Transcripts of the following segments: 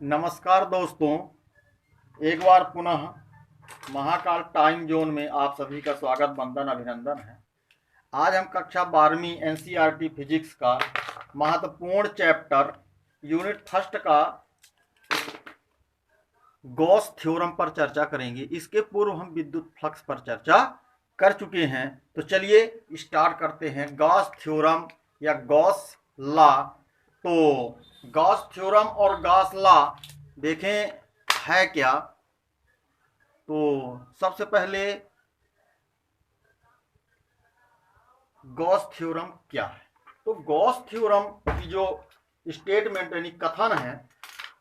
नमस्कार दोस्तों, एक बार पुनः महाकाल टाइम जोन में आप सभी का स्वागत, वंदन, अभिनंदन है। आज हम कक्षा 12वीं एनसीईआरटी फिजिक्स का महत्वपूर्ण चैप्टर यूनिट फर्स्ट का गॉस थ्योरम पर चर्चा करेंगे। इसके पूर्व हम विद्युत फ्लक्स पर चर्चा कर चुके हैं। तो चलिए स्टार्ट करते हैं। गॉस थ्योरम या गॉस लॉ। तो गॉस थ्योरम और गॉस लॉ देखें है क्या। तो सबसे पहले गॉस थ्योरम क्या है। तो गॉस थ्योरम की जो स्टेटमेंट यानी कथन है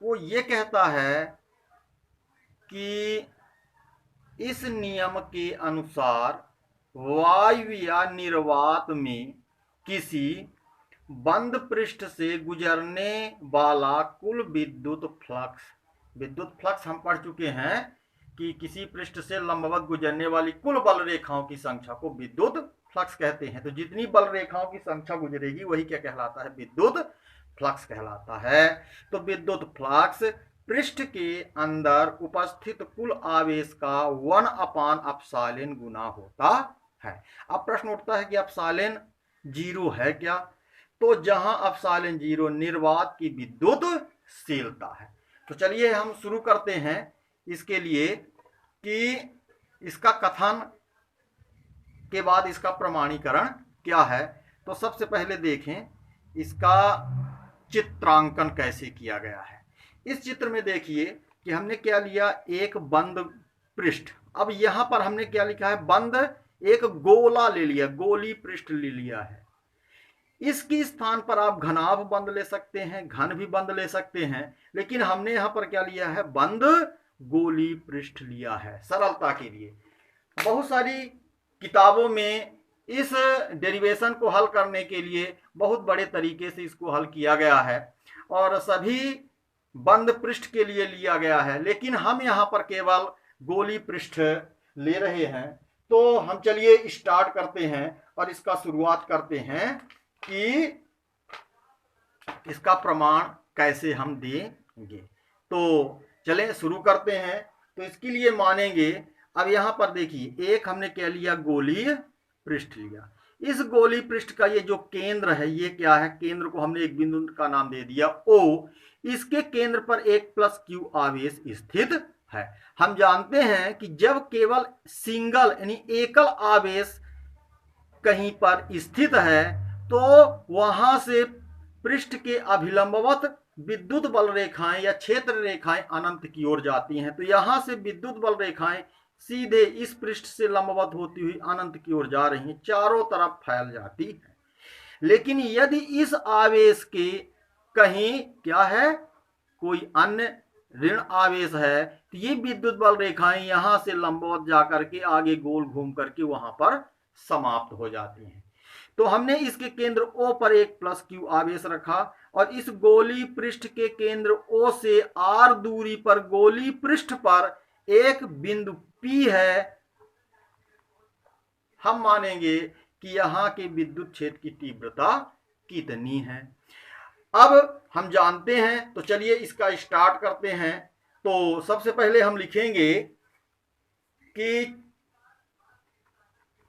वो ये कहता है कि इस नियम के अनुसार वायु या निर्वात में किसी बंद पृष्ठ से गुजरने वाला कुल विद्युत फ्लक्स हम पढ़ चुके हैं कि किसी पृष्ठ से लंबवत गुजरने वाली कुल बल रेखाओं की संख्या को विद्युत फ्लक्स कहते हैं। तो जितनी बल रेखाओं की संख्या गुजरेगी वही क्या कहलाता है, विद्युत फ्लक्स कहलाता है। तो विद्युत फ्लक्स पृष्ठ के अंदर उपस्थित कुल आवेश का 1/ε गुना होता है। अब प्रश्न उठता है कि एप्सिलॉन 0 है क्या। तो जहां एप्सिलॉन 0 निर्वात की विद्युतशीलता है। तो चलिए हम शुरू करते हैं इसके लिए कि इसका कथन के बाद इसका प्रमाणीकरण क्या है। तो सबसे पहले देखें इसका चित्रांकन कैसे किया गया है। इस चित्र में देखिए कि हमने क्या लिया, एक बंद पृष्ठ। अब यहां पर हमने क्या लिखा है, बंद एक गोला ले लिया, गोली पृष्ठ ले लिया है। इसकी स्थान पर आप घनाभ बंद ले सकते हैं, घन भी बंद ले सकते हैं, लेकिन हमने यहां पर क्या लिया है, बंद गोली पृष्ठ लिया है सरलता के लिए। बहुत सारी किताबों में इस डेरिवेशन को हल करने के लिए बहुत बड़े तरीके से इसको हल किया गया है और सभी बंद पृष्ठ के लिए लिया गया है, लेकिन हम यहाँ पर केवल गोली पृष्ठ ले रहे हैं। तो हम चलिए स्टार्ट करते हैं और इसका शुरुआत करते हैं कि इसका प्रमाण कैसे हम देंगे। तो चलें शुरू करते हैं। तो इसके लिए मानेंगे, अब यहां पर देखिए एक हमने क्या लिया, गोलीय पृष्ठ लिया। इस गोली पृष्ठ का ये जो केंद्र है ये क्या है, केंद्र को हमने एक बिंदु का नाम दे दिया O। इसके केंद्र पर एक +Q आवेश स्थित है। हम जानते हैं कि जब केवल सिंगल यानी एकल आवेश कहीं पर स्थित है तो वहां से पृष्ठ के अभिलंबवत विद्युत बल रेखाएं या क्षेत्र रेखाएं अनंत की ओर जाती हैं। तो यहां से विद्युत बल रेखाएं सीधे इस पृष्ठ से लंबवत होती हुई अनंत की ओर जा रही हैं, चारों तरफ फैल जाती है। लेकिन यदि इस आवेश के कहीं क्या है, कोई अन्य ऋण आवेश है, तो ये विद्युत बल रेखाएं यहां से लंबवत जाकर के आगे गोल घूम करके वहां पर समाप्त हो जाती हैं। तो हमने इसके केंद्र O पर एक +Q आवेश रखा और इस गोली पृष्ठ के केंद्र O से R दूरी पर गोली पृष्ठ पर एक बिंदु P है। हम मानेंगे कि यहां के विद्युत क्षेत्र की तीव्रता कितनी है। अब हम जानते हैं, तो चलिए इसका स्टार्ट करते हैं। तो सबसे पहले हम लिखेंगे कि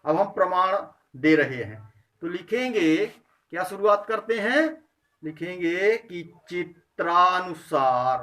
अब हम प्रमाण दे रहे हैं, तो लिखेंगे क्या, शुरुआत करते हैं, लिखेंगे कि चित्रानुसार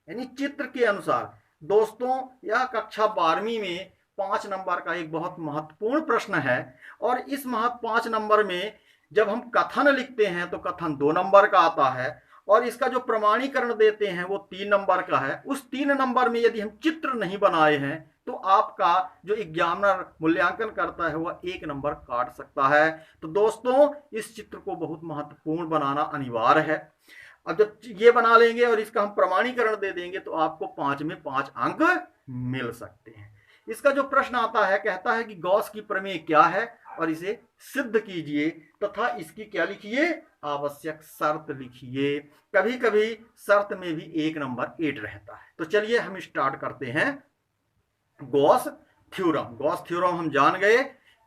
यानी चित्र के अनुसार। दोस्तों यह कक्षा 12वीं में 5 नंबर का एक बहुत महत्वपूर्ण प्रश्न है और इस 5 नंबर में जब हम कथन लिखते हैं तो कथन 2 नंबर का आता है और इसका जो प्रमाणीकरण देते हैं वो 3 नंबर का है। उस 3 नंबर में यदि हम चित्र नहीं बनाए हैं तो आपका जो एग्जामिनर मूल्यांकन करता है वह 1 नंबर काट सकता है। तो दोस्तों इस चित्र को बहुत महत्वपूर्ण बनाना अनिवार्य है। अब जब ये बना लेंगे और इसका हम प्रमाणीकरण दे देंगे तो आपको 5 में 5 अंक मिल सकते हैं। इसका जो प्रश्न आता है, कहता है कि गॉस की प्रमेय क्या है और इसे सिद्ध कीजिए तथा इसकी क्या लिखिए, आवश्यक शर्त लिखिए। कभी कभी शर्त में भी 1 नंबर 8 रहता है। तो चलिए हम स्टार्ट करते हैं। गॉस थ्योरम हम जान गए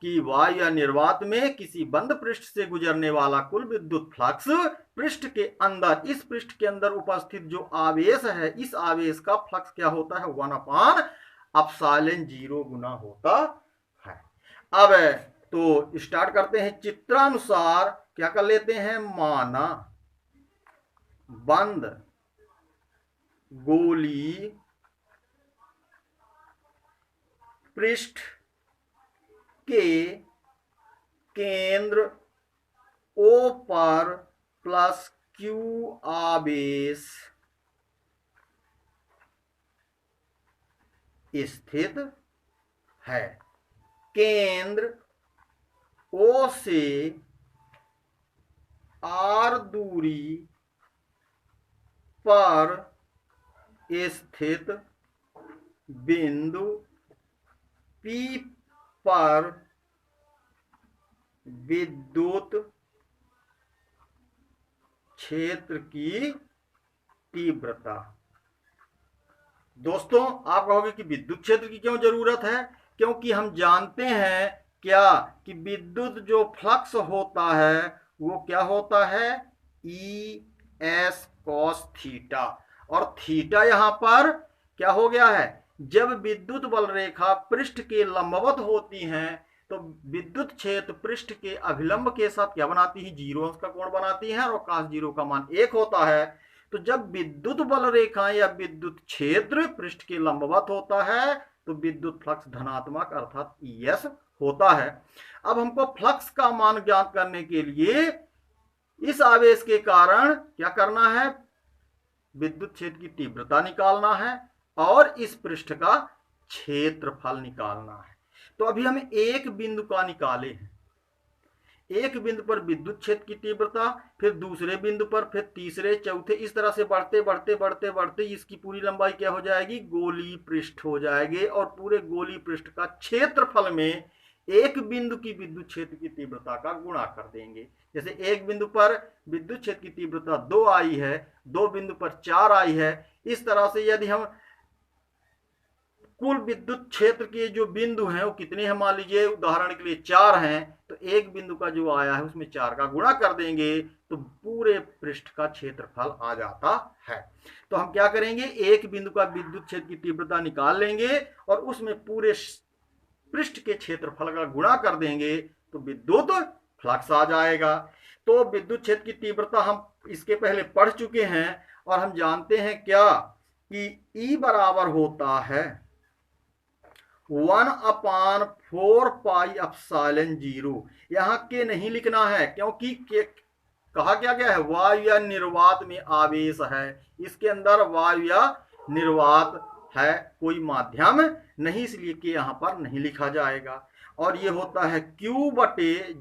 कि वायु या निर्वात में किसी बंद पृष्ठ से गुजरने वाला कुल विद्युत फ्लक्स पृष्ठ के अंदर, इस पृष्ठ के अंदर उपस्थित जो आवेश है, इस आवेश का फ्लक्स क्या होता है, 1/ε0 गुना होता है। अब तो स्टार्ट करते हैं। चित्रानुसार क्या कर लेते हैं, माना बंद गोली पृष्ठ के केंद्र O पर प्लस Q आवेश स्थित है। केंद्र O से R दूरी पर स्थित बिंदु P पर विद्युत क्षेत्र की तीव्रता। दोस्तों आप कहोगे कि विद्युत क्षेत्र की क्यों जरूरत है, क्योंकि हम जानते हैं क्या कि विद्युत जो फ्लक्स होता है वो क्या होता है, ई एस कॉस थीटा, और थीटा यहां पर क्या हो गया है, जब विद्युत बल रेखा पृष्ठ के लंबवत होती हैं तो विद्युत क्षेत्र पृष्ठ के अभिलंब के साथ क्या बनाती है, 0 अंश का कोण बनाती है, और cos 0 का मान 1 होता है। तो जब विद्युत बल रेखा या विद्युत क्षेत्र पृष्ठ के लंबवत होता है तो विद्युत फ्लक्स धनात्मक अर्थात ES होता है। अब हमको फ्लक्स का मान ज्ञात करने के लिए इस आवेश के कारण क्या करना है, विद्युत क्षेत्र की तीव्रता निकालना है और इस पृष्ठ का क्षेत्रफल निकालना है। तो अभी हम एक बिंदु का निकाले हैं, एक बिंदु पर विद्युत क्षेत्र की तीव्रता, फिर दूसरे बिंदु पर, फिर तीसरे, चौथे, इस तरह से बढ़ते बढ़ते बढ़ते बढ़ते इसकी पूरी लंबाई क्या हो जाएगी, गोलीय पृष्ठ हो जाएगी, और पूरे गोलीय पृष्ठ का क्षेत्रफल में एक बिंदु की विद्युत क्षेत्र की तीव्रता का गुणा कर देंगे। जैसे एक बिंदु पर विद्युत क्षेत्र की तीव्रता 2 आई है, 2 बिंदु पर 4 आई है, इस तरह से यदि हम कुल विद्युत क्षेत्र के जो बिंदु हैं वो कितने हैं, मान लीजिए उदाहरण के लिए 4 हैं, तो एक बिंदु का जो आया है उसमें 4 का गुणा कर देंगे तो पूरे पृष्ठ का क्षेत्रफल आ जाता है। तो हम क्या करेंगे, एक बिंदु का विद्युत क्षेत्र की तीव्रता निकाल लेंगे और उसमें पूरे पृष्ठ के क्षेत्रफल का गुणा कर देंगे तो विद्युत फ्लक्स आ जाएगा। तो विद्युत क्षेत्र की तीव्रता हम इसके पहले पढ़ चुके हैं और हम जानते हैं क्या कि E बराबर होता है 1/4πε0। यहां के नहीं लिखना है क्योंकि कहा क्या गया है, वायु या निर्वात में आवेश है, इसके अंदर वायु या निर्वात है, कोई माध्यम नहीं, इसलिए कि यहां पर नहीं लिखा जाएगा। और ये होता है Q बटे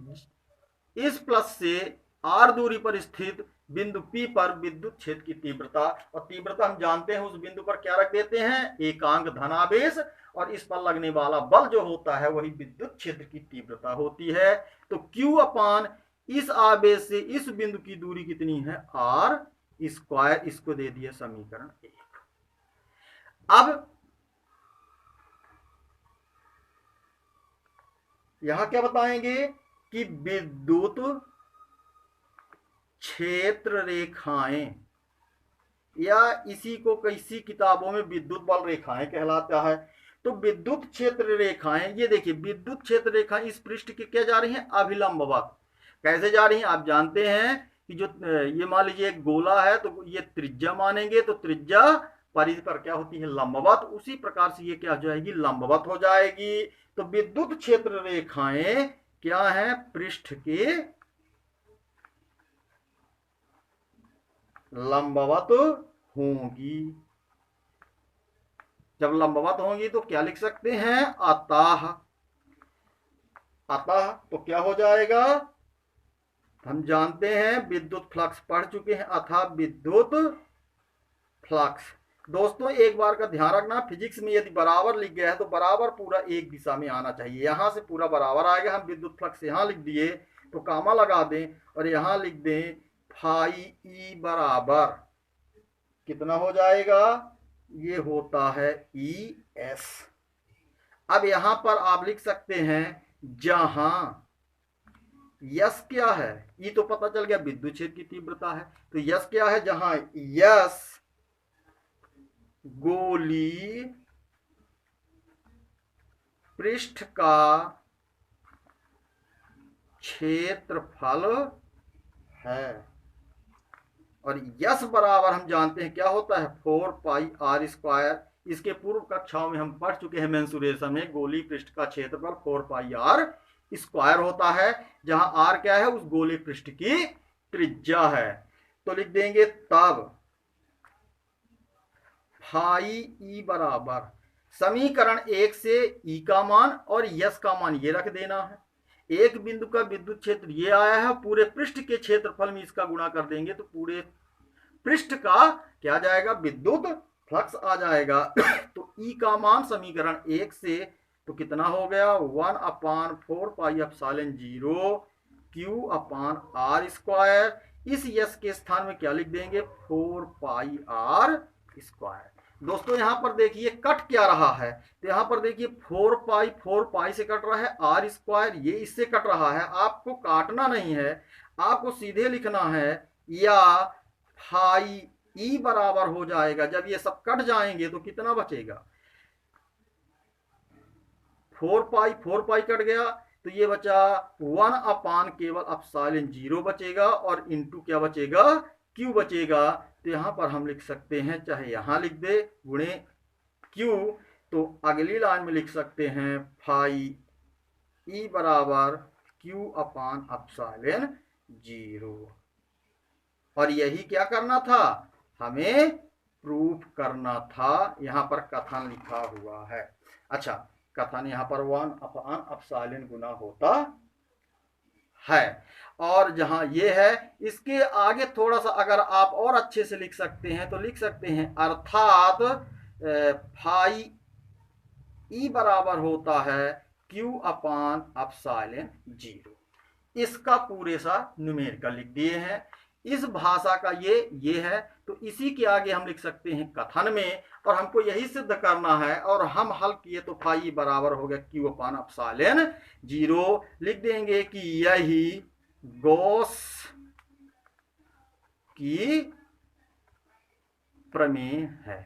इस प्लस से R दूरी पर स्थित बिंदु P पर विद्युत क्षेत्र की तीव्रता, और तीव्रता हम जानते हैं उस बिंदु पर क्या रख देते हैं, एकांक धनावेश, और इस पर लगने वाला बल जो होता है वही विद्युत क्षेत्र की तीव्रता होती है। तो Q अपान इस आवेश से इस बिंदु की दूरी कितनी है, R स्क्वायर, इसको दे दिया समीकरण 1। अब यहां क्या बताएंगे कि विद्युत क्षेत्र रेखाएं, या इसी को किसी किताबों में विद्युत बल रेखाएं कहलाता है। तो विद्युत क्षेत्र रेखाएं, ये देखिए विद्युत क्षेत्र रेखाएं इस पृष्ठ के क्या जा रही हैं, अभिलंबवत। कैसे जा रही हैं, आप जानते हैं कि जो ये मान लीजिए एक गोला है तो ये त्रिज्या मानेंगे, तो त्रिज्या परिधि पर क्या होती है, लंबवत, उसी प्रकार से ये क्या हो जाएगी, लंबवत हो जाएगी। तो विद्युत क्षेत्र रेखाएं क्या है, पृष्ठ के लंबवत होंगी। जब लंबवत होंगी तो क्या लिख सकते हैं, अतः। अतः तो क्या हो जाएगा, हम जानते हैं विद्युत फ्लक्स पढ़ चुके हैं, अतः विद्युत फ्लक्स। दोस्तों एक बार का ध्यान रखना, फिजिक्स में यदि बराबर लिख गया है तो बराबर पूरा एक दिशा में आना चाहिए। यहां से पूरा बराबर आएगा, हम विद्युत फ्लक्स यहां लिख दिए तो कामा लगा दें और यहां लिख दें फाई ई बराबर कितना हो जाएगा, ये होता है ई एस। अब यहां पर आप लिख सकते हैं जहां यस क्या है, ई तो पता चल गया विद्युत क्षेत्र की तीव्रता है, तो यस क्या है, जहां यस गोलीय पृष्ठ का क्षेत्रफल है। और यस बराबर हम जानते हैं क्या होता है, 4 पाई आर स्क्वायर। इसके पूर्व कक्षाओं में हम पढ़ चुके हैं मेंसुरेशन में, गोलीय पृष्ठ का क्षेत्रफल 4 पाई आर स्क्वायर होता है, जहां आर क्या है, उस गोलीय पृष्ठ की त्रिज्या है। तो लिख देंगे तब फाई ई बराबर, समीकरण 1 से ई का मान और यस का मान ये रख देना है। एक बिंदु का विद्युत क्षेत्र ये आया है, पूरे पृष्ठ के क्षेत्रफल में इसका गुणा कर देंगे तो पूरे पृष्ठ का क्या जाएगा, विद्युत फ्लक्स आ जाएगा। तो ई का मान समीकरण 1 से तो कितना हो गया, 1/4 pi epsilon 0 Q upon R square. इस यस के स्थान में क्या लिख देंगे, 4 पाई आर स्क्वायर। दोस्तों यहां पर देखिए कट क्या रहा है, तो यहां पर देखिए 4 पाई से कट रहा है, आर स्क्वायर ये इससे कट रहा है। आपको काटना नहीं है, आपको सीधे लिखना है, या फाई ई बराबर हो जाएगा, जब ये सब कट जाएंगे तो कितना बचेगा, 4 पाई कट गया तो ये बचा 1 केवल एप्सिलॉन 0 बचेगा, और इंटू क्या बचेगा, क्यू बचेगा। तो यहां पर हम लिख सकते हैं, चाहे यहां लिख दे गुणे क्यू, तो अगली लाइन में लिख सकते हैं फाई ई बराबर क्यू अपान एप्सिलॉन 0। और यही क्या करना था, हमें प्रूफ करना था। यहां पर कथन लिखा हुआ है। अच्छा, कथन यहां पर 1/एप्सिलॉन गुना होता है। और जहां ये है, इसके आगे थोड़ा सा अगर आप और अच्छे से लिख सकते हैं तो लिख सकते हैं, अर्थात फाई ई बराबर होता है क्यू अपान एप्सिलॉन 0। इसका पूरे सा न्यूमेरिकल लिख दिए हैं। इस भाषा का ये है, तो इसी के आगे हम लिख सकते हैं कथन में, और हमको यही सिद्ध करना है। और हम हल किए तो फाई बराबर हो गया क्यू अपान एप्सिलॉन 0। लिख देंगे कि यही गॉस की प्रमेय है।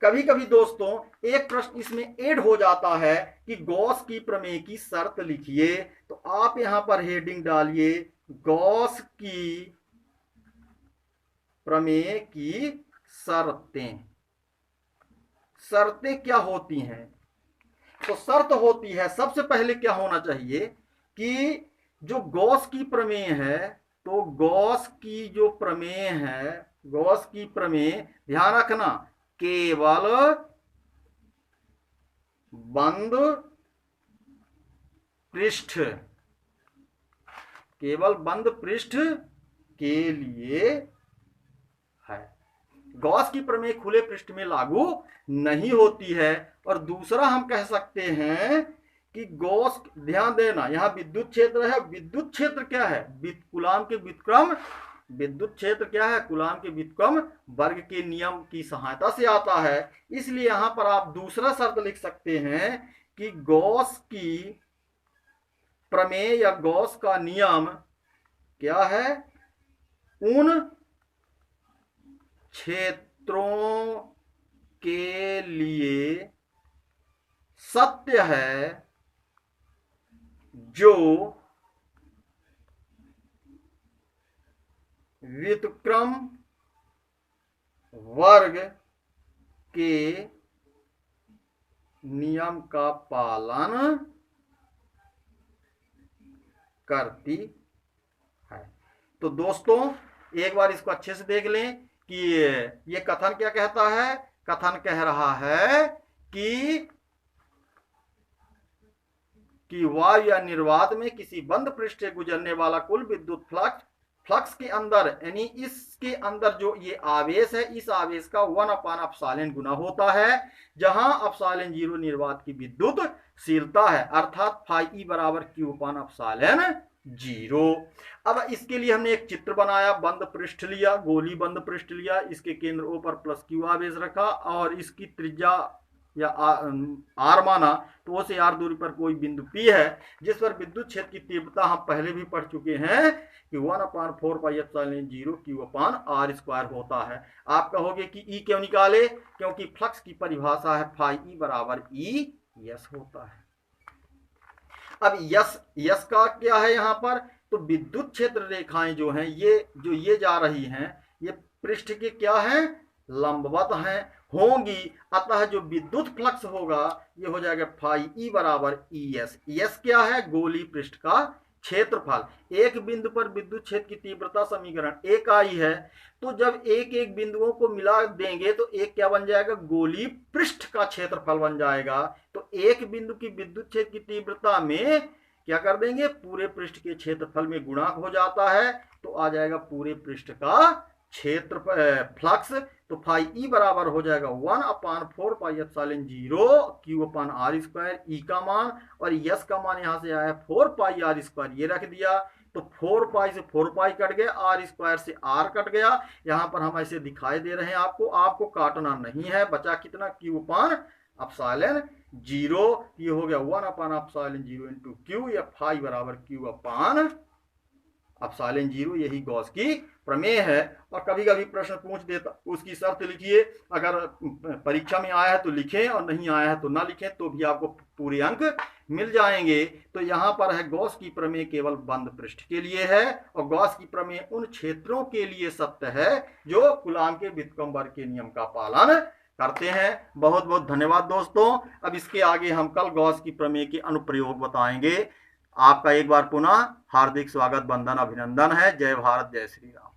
कभी कभी दोस्तों एक प्रश्न इसमें ऐड हो जाता है कि गॉस की प्रमेय की शर्त लिखिए, तो आप यहां पर हेडिंग डालिए गॉस की प्रमेय की शर्तें। शर्तें क्या होती हैं, तो शर्त होती है, सबसे पहले क्या होना चाहिए कि जो गॉस की प्रमेय है, तो गॉस की जो प्रमेय है, गॉस की प्रमेय ध्यान रखना, केवल बंद पृष्ठ, केवल बंद पृष्ठ के लिए है। गॉस की प्रमेय खुले पृष्ठ में लागू नहीं होती है। और दूसरा हम कह सकते हैं कि गॉस, ध्यान देना, यहां विद्युत क्षेत्र है, विद्युत क्षेत्र क्या है, कूलाम के व्युत्क्रम, विद्युत क्षेत्र क्या है, कूलाम के व्युत्क्रम वर्ग के नियम की सहायता से आता है। इसलिए यहां पर आप दूसरा शर्त लिख सकते हैं कि गॉस की प्रमेय या गॉस का नियम क्या है, उन क्षेत्रों के लिए सत्य है जो व्युत्क्रम वर्ग के नियम का पालन करती है। तो दोस्तों एक बार इसको अच्छे से देख लें कि ये कथन क्या कहता है। कथन कह रहा है कि वायु या निर्वात में किसी बंद पृष्ठ से गुजरने वाला कुल विद्युत फ्लक्स के अंदर, यानी इसके अंदर जो ये आवेश है, इस आवेश का 1/एप्सिलॉन गुना होता है, जहां एप्सिलॉन 0 निर्वात की विद्युतशीलता है, अर्थात फाई ई बराबर क्यू अपान एप्सिलॉन 0। अब इसके लिए हमने एक चित्र बनाया, बंद पृष्ठ लिया, गोली बंद पृष्ठ लिया, इसके केंद्र ओ पर प्लस क्यू आवेश रखा और इसकी त्रिज्या या आर माना, तो वो से आर दूरी पर कोई बिंदु पी है जिस पर विद्युत क्षेत्र की तीव्रता हम पहले भी पढ़ चुके हैं कि 1/4πε0q/r² होता है। आप कहोगे कि ई क्यों निकाले, क्योंकि फ्लक्स की परिभाषा है फाई ई बराबर ई यस होता है। अब यस का क्या है यहाँ पर, तो विद्युत क्षेत्र रेखाएं जो हैं ये जा रही हैं, ये पृष्ठ के क्या हैं, लंबवत हैं होंगी, अतः जो विद्युत फ्लक्स होगा ये हो जाएगा फाई ई बराबर ई एस। एस क्या है, गोलीय पृष्ठ का क्षेत्रफल। एक बिंदु पर विद्युत क्षेत्र की तीव्रता समीकरण एक आई है, तो जब एक एक बिंदुओं को मिला देंगे तो एक क्या बन जाएगा, गोलीय पृष्ठ का क्षेत्रफल बन जाएगा। तो एक बिंदु की विद्युत क्षेत्र की तीव्रता में क्या कर देंगे, पूरे पृष्ठ के क्षेत्रफल में गुणा हो जाता है, तो आ जाएगा पूरे पृष्ठ का क्षेत्र फ्लक्स। तो फाई ई बराबर हो जाएगा 1/4πε0q/r², ई का मान, और यस का मान यहां से आया 4πr², ये रख दिया, तो 4π से 4π कट गया, r² से r कट गया। यहां पर हम ऐसे दिखाई दे रहे हैं आपको काटना नहीं है। बचा कितना, q/ε0, ये हो गया 1/ε0 इंटू क्यू, या फाई बराबर q/ε0, यही गॉस की प्रमेय है। और कभी कभी प्रश्न पूछ देता, उसकी शर्त लिखिए, अगर परीक्षा में आया है तो लिखें और नहीं आया है तो ना लिखें, तो भी आपको पूरे अंक मिल जाएंगे। तो यहाँ पर है गॉस की प्रमेय केवल बंद पृष्ठ के लिए है, और गॉस की प्रमेय उन क्षेत्रों के लिए सत्य है जो कूलाम के व्युत्क्रमण के नियम का पालन करते हैं। बहुत बहुत धन्यवाद दोस्तों। अब इसके आगे हम कल गॉस की प्रमेय के अनुप्रयोग बताएंगे। आपका एक बार पुनः हार्दिक स्वागत, वंदन, अभिनंदन है। जय भारत, जय श्री राम।